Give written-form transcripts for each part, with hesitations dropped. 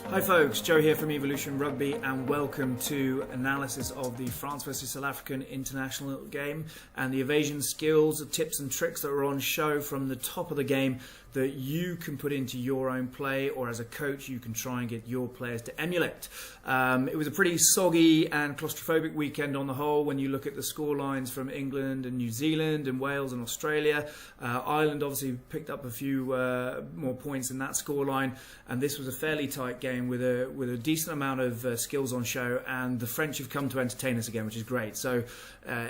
Hi folks, Joe here from Evolution Rugby and welcome to analysis of the France versus South African international game and the evasion skills, the tips and tricks that are on show from the top of the game that you can put into your own play, or as a coach you can try and get your players to emulate. It was a pretty soggy and claustrophobic weekend on the whole when you look at the score lines from England and New Zealand and Wales and Australia. Ireland obviously picked up a few more points in that score line, and this was a fairly tight game with a decent amount of skills on show, and the French have come to entertain us again, which is great. So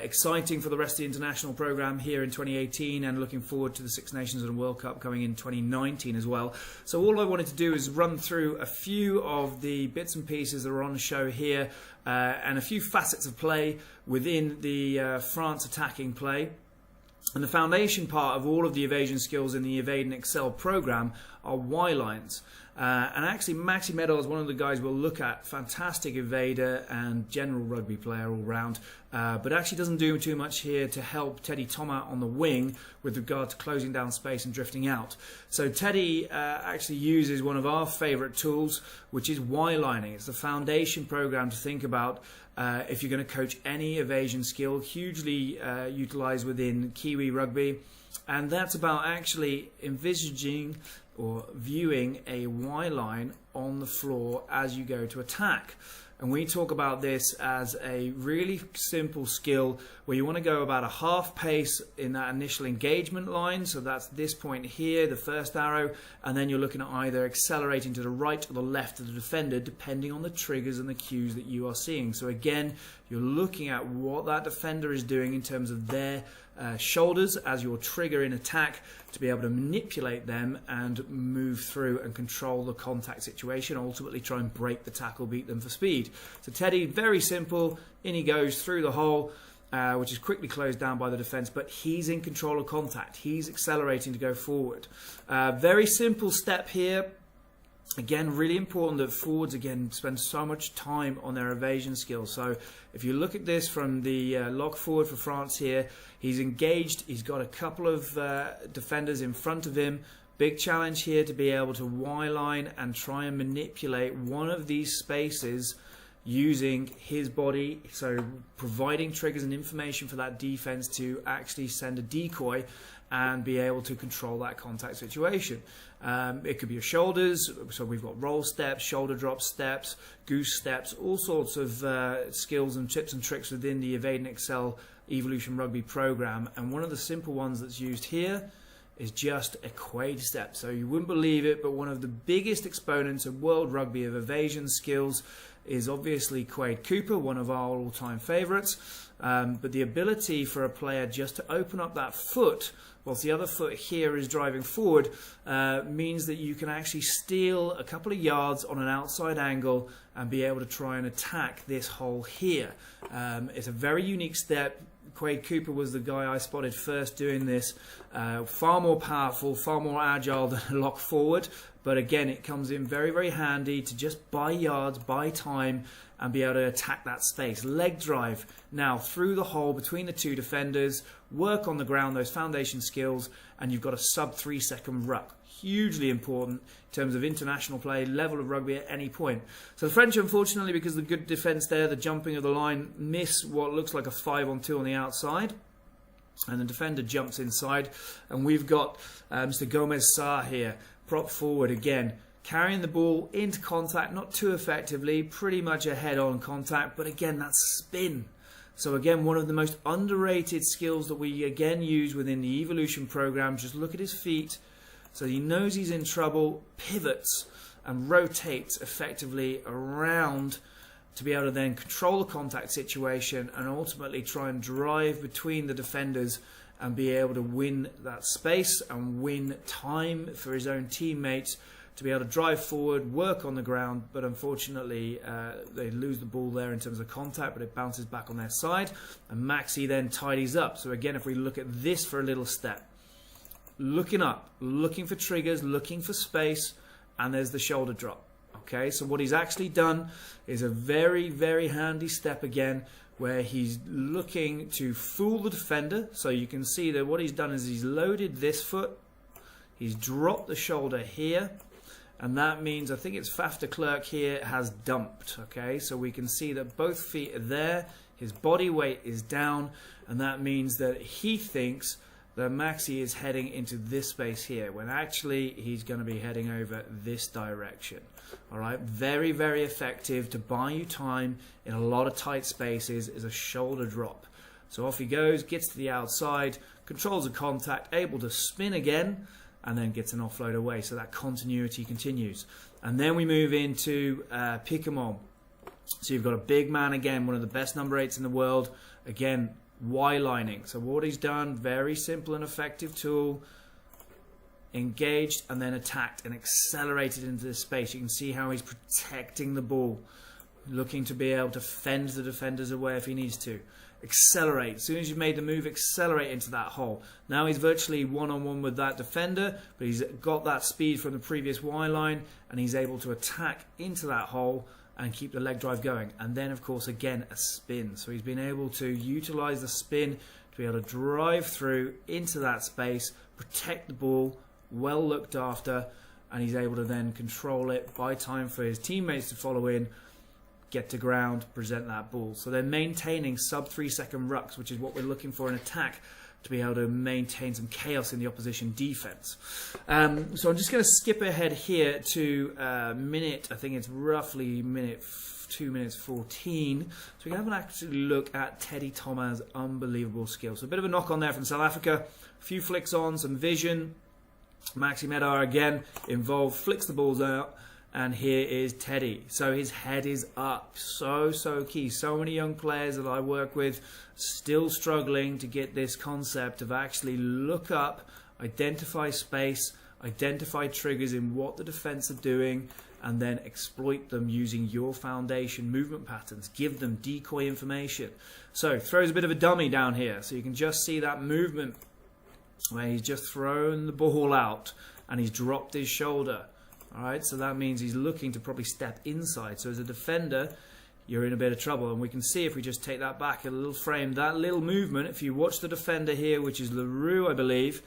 exciting for the rest of the international programme here in 2018, and looking forward to the Six Nations and World Cup coming in 2019 as well. So all I wanted to do is run through a few of the bits and pieces that are on the show here, and a few facets of play within the France attacking play. And the foundation part of all of the evasion skills in the Evade and Excel program are Y lines. And actually Maxi Meadows, one of the guys we'll look at, fantastic evader and general rugby player all round, but actually doesn't do too much here to help Teddy Thomas on the wing with regard to closing down space and drifting out. So Teddy actually uses one of our favourite tools, which is Y lining. It's the foundation program to think about if you're going to coach any evasion skill, hugely utilised within Kiwi rugby. And that's about actually envisaging or viewing a Y line on the floor as you go to attack. And we talk about this as a really simple skill where you want to go about a half pace in that initial engagement line. So that's this point here, the first arrow, and then you're looking at either accelerating to the right or the left of the defender, depending on the triggers and the cues that you are seeing. So again, you're looking at what that defender is doing in terms of their shoulders as your trigger in attack, to be able to manipulate them and move through and control the contact situation, ultimately try and break the tackle, beat them for speed. So Teddy, very simple, in he goes through the hole, which is quickly closed down by the defence, but he's in control of contact, he's accelerating to go forward. Very simple step here. Again, really important that forwards, again, spend so much time on their evasion skills. So if you look at this from the lock forward for France here, he's engaged, he's got a couple of defenders in front of him. Big challenge here to be able to Y-line and try and manipulate one of these spaces using his body, so providing triggers and information for that defense to actually send a decoy and be able to control that contact situation. It could be your shoulders, so we've got roll steps, shoulder drop steps, goose steps, all sorts of skills and tips and tricks within the Evade and Excel Evolution Rugby program. And one of the simple ones that's used here is just a quade step. So you wouldn't believe it, but one of the biggest exponents of world rugby of evasion skills is obviously Quade Cooper, one of our all-time favourites. But the ability for a player just to open up that foot whilst the other foot here is driving forward means that you can actually steal a couple of yards on an outside angle and be able to try and attack this hole here. It's a very unique step. Quade Cooper was the guy I spotted first doing this. Far more powerful, far more agile than a lock forward. But again, it comes in very, very handy to just buy yards, buy time, and be able to attack that space. Leg drive now through the hole between the two defenders, work on the ground, those foundation skills, and you've got a sub 3 second ruck. Hugely important in terms of international play, level of rugby at any point. So the French, unfortunately, because of the good defence there, the jumping of the line, miss what looks like a 5-on-2 on the outside. And the defender jumps inside. And we've got Mr. Gomez-Sarr here, prop forward again, carrying the ball into contact, not too effectively, pretty much a head-on contact, but again, that's spin. So again, one of the most underrated skills that we again use within the Evolution program. Just look at his feet. So he knows he's in trouble, pivots and rotates effectively around to be able to then control the contact situation and ultimately try and drive between the defenders and be able to win that space and win time for his own teammates to be able to drive forward, work on the ground. But unfortunately, they lose the ball there in terms of contact, but it bounces back on their side. And Maxi then tidies up. So again, if we look at this for a little step, looking up, looking for triggers, looking for space, and there's the shoulder drop. Okay, so what he's actually done is a very, very handy step again, where he's looking to fool the defender. So you can see that what he's done is he's loaded this foot, he's dropped the shoulder here, and that means, I think it's Faf de Klerk here, has dumped. Okay, so we can see that both feet are there, his body weight is down, and that means that he thinks that Maxi is heading into this space here, when actually he's going to be heading over this direction. Alright, very, very effective to buy you time in a lot of tight spaces is a shoulder drop. So off he goes, gets to the outside, controls the contact, able to spin again, and then gets an offload away. So that continuity continues. And then we move into Picamon. So you've got a big man again, one of the best number 8s in the world. Again, Y-lining. So what he's done, very simple and effective tool. Engaged and then attacked and accelerated into this space. You can see how he's protecting the ball, looking to be able to fend the defenders away if he needs to. Accelerate. As soon as you've made the move, accelerate into that hole. Now he's virtually one-on-one with that defender, but he's got that speed from the previous Y-line, and he's able to attack into that hole and keep the leg drive going. And then, of course, again, a spin. So he's been able to utilize the spin to be able to drive through into that space, protect the ball, well looked after, and he's able to then control it, buy time for his teammates to follow in, get to ground, present that ball. So they're maintaining sub 3 second rucks, which is what we're looking for in attack, to be able to maintain some chaos in the opposition defense. So I'm just going to skip ahead here to minute, I think it's roughly 2 minutes 14. So we can have an actual look at Teddy Thomas' unbelievable skill. So a bit of a knock on there from South Africa, a few flicks on, some vision. Maxi Medar again involved, flicks the balls out, and here is Teddy. So his head is up. So key. So many young players that I work with still struggling to get this concept of actually look up, identify space, identify triggers in what the defense are doing, and then exploit them using your foundation movement patterns. Give them decoy information. So throws a bit of a dummy down here. So you can just see that movement where he's just thrown the ball out and he's dropped his shoulder. Alright, so that means he's looking to probably step inside. So as a defender, you're in a bit of trouble. And we can see, if we just take that back a little frame, that little movement, if you watch the defender here, which is LaRue, I believe,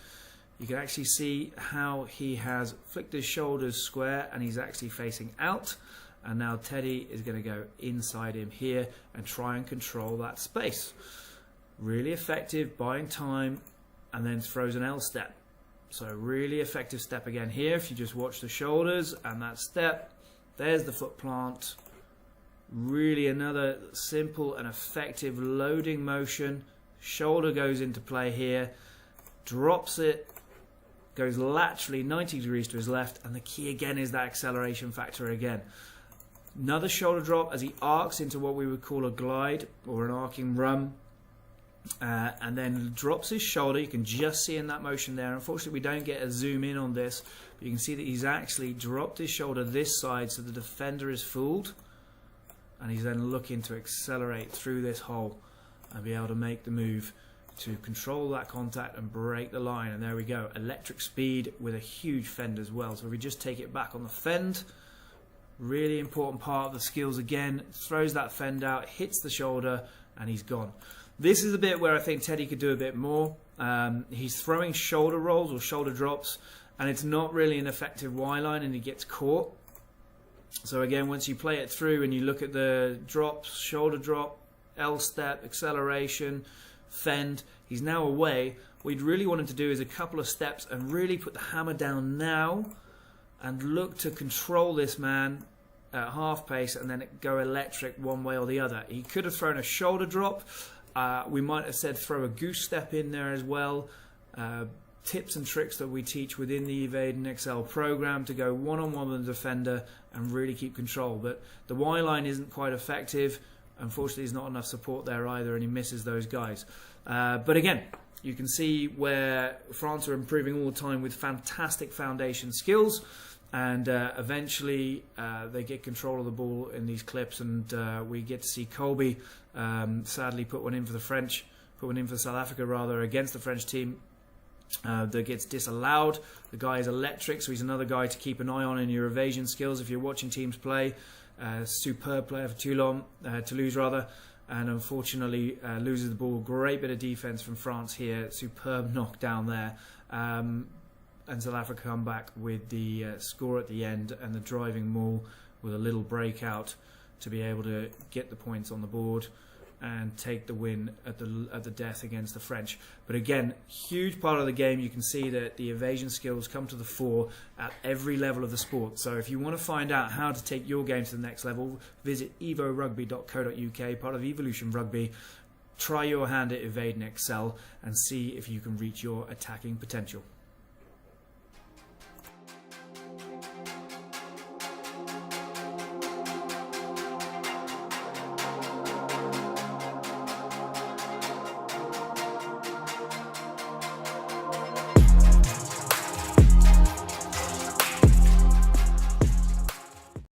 you can actually see how he has flicked his shoulders square and he's actually facing out. And now Teddy is going to go inside him here and try and control that space. Really effective, buying time, and then throws an L step. So really effective step again here. If you just watch the shoulders and that step, there's the foot plant. Really another simple and effective loading motion. Shoulder goes into play here, drops it, goes laterally 90 degrees to his left, and the key again is that acceleration factor again. Another shoulder drop as he arcs into what we would call a glide or an arcing run. And then drops his shoulder. You can just see in that motion there. Unfortunately, we don't get a zoom in on this, but you can see that he's actually dropped his shoulder this side, so the defender is fooled, and he's then looking to accelerate through this hole and be able to make the move to control that contact and break the line. And there we go, electric speed with a huge fend as well. So if we just take it back on the fend, really important part of the skills again, throws that fend out, hits the shoulder, and he's gone. This is a bit where I think Teddy could do a bit more. He's throwing shoulder rolls or shoulder drops, and it's not really an effective Y-line, and he gets caught. So again, once you play it through and you look at the drops, shoulder drop, L step, acceleration, fend, he's now away. What you'd really want him to do is a couple of steps and really put the hammer down now and look to control this man at half pace and then go electric one way or the other. He could have thrown a shoulder drop. We might have said throw a goose step in there as well. Tips and tricks that we teach within the evadeandxcel program to go one-on-one with the defender and really keep control. But the Y-line isn't quite effective. Unfortunately, there's not enough support there either, and he misses those guys. But again, you can see where France are improving all the time with fantastic foundation skills. And eventually they get control of the ball in these clips, and we get to see Colby sadly put one in for the French, put one in for South Africa rather, against the French team that gets disallowed. The guy is electric, so he's another guy to keep an eye on in your evasion skills if you're watching teams play. Superb player for Toulouse rather, and unfortunately loses the ball. Great bit of defense from France here. Superb knockdown there. and South Africa come back with the score at the end and the driving maul with a little breakout to be able to get the points on the board and take the win at the death against the French. But again, huge part of the game. You can see that the evasion skills come to the fore at every level of the sport. So if you want to find out how to take your game to the next level, visit evorugby.co.uk, part of Evolution Rugby. Try your hand at Evade and Excel and see if you can reach your attacking potential.